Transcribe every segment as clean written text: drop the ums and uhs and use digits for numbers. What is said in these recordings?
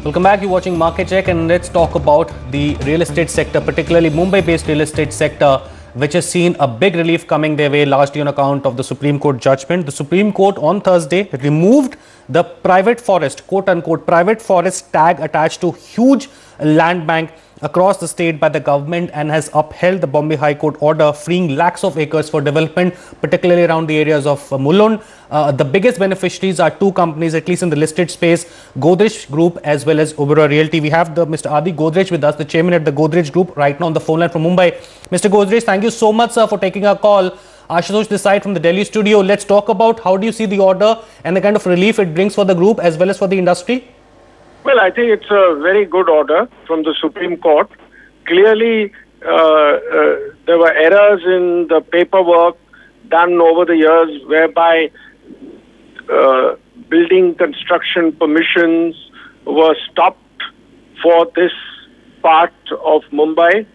Welcome back. You're watching Market Check, and let's talk about the real estate sector, particularly Mumbai-based real estate sector, which has seen a big relief coming their way, largely on account of the Supreme Court judgment. The Supreme Court on Thursday removed the private forest, quote-unquote, private forest tag attached to huge land bank across the state by the government, and has upheld the Bombay High Court order freeing lakhs of acres for development, particularly around the areas of Mulund. The biggest beneficiaries are two companies, at least in the listed space, Godrej Group as well as Oberoi Realty. We have Mr. Adi Godrej with us, the chairman at the Godrej Group, right now on the phone line from Mumbai. Mr. Godrej, thank you so much, sir, for taking our call. Ashutosh this side from the Delhi studio. Let's talk about how do you see the order and the kind of relief it brings for the group as well as for the industry? Well, I think it's a very good order from the Supreme Court. Clearly, there were errors in the paperwork done over the years whereby building construction permissions were stopped for this part of Mumbai.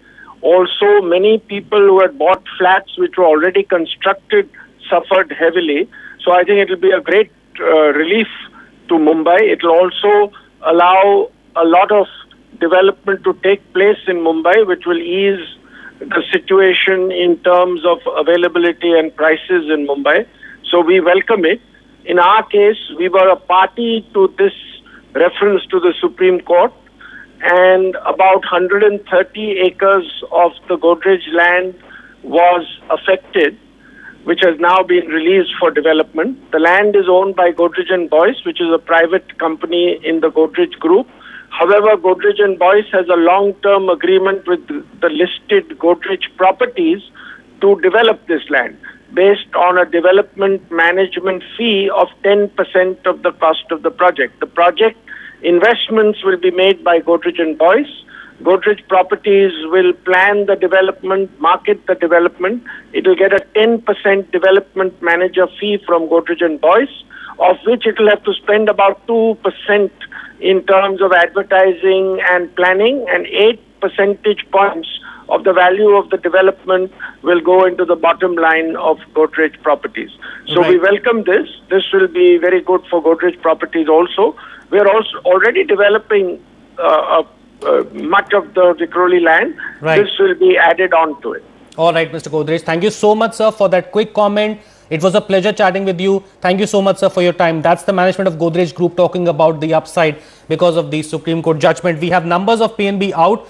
Also, many people who had bought flats which were already constructed suffered heavily. So I think it will be a great relief to Mumbai. It will also allow a lot of development to take place in Mumbai, which will ease the situation in terms of availability and prices in Mumbai. So we welcome it. In our case, we were a party to this reference to the Supreme Court, and about 130 acres of the Godrej land was affected, which has now been released for development. The land is owned by Godrej and Boyce, which is a private company in the Godrej Group. However, Godrej and Boyce has a long-term agreement with the listed Godrej Properties to develop this land based on a development management fee of 10% of the cost of the project. The project investments will be made by Godrej and Boyce. Godrej Properties will plan the development, market the development. It will get a 10% development manager fee from Godrej and Boyce, of which it will have to spend about 2% in terms of advertising and planning, and 8 percentage points of the value of the development will go into the bottom line of Godrej Properties. So we welcome this. This will be very good for Godrej Properties also. We are also already developing much of the Vikhroli land. This will be added on to it. All right, Mr. Godrej. Thank you so much, sir, for that quick comment. It was a pleasure chatting with you. Thank you so much, sir, for your time. That's the management of Godrej Group talking about the upside because of the Supreme Court judgment. We have numbers of PNB out.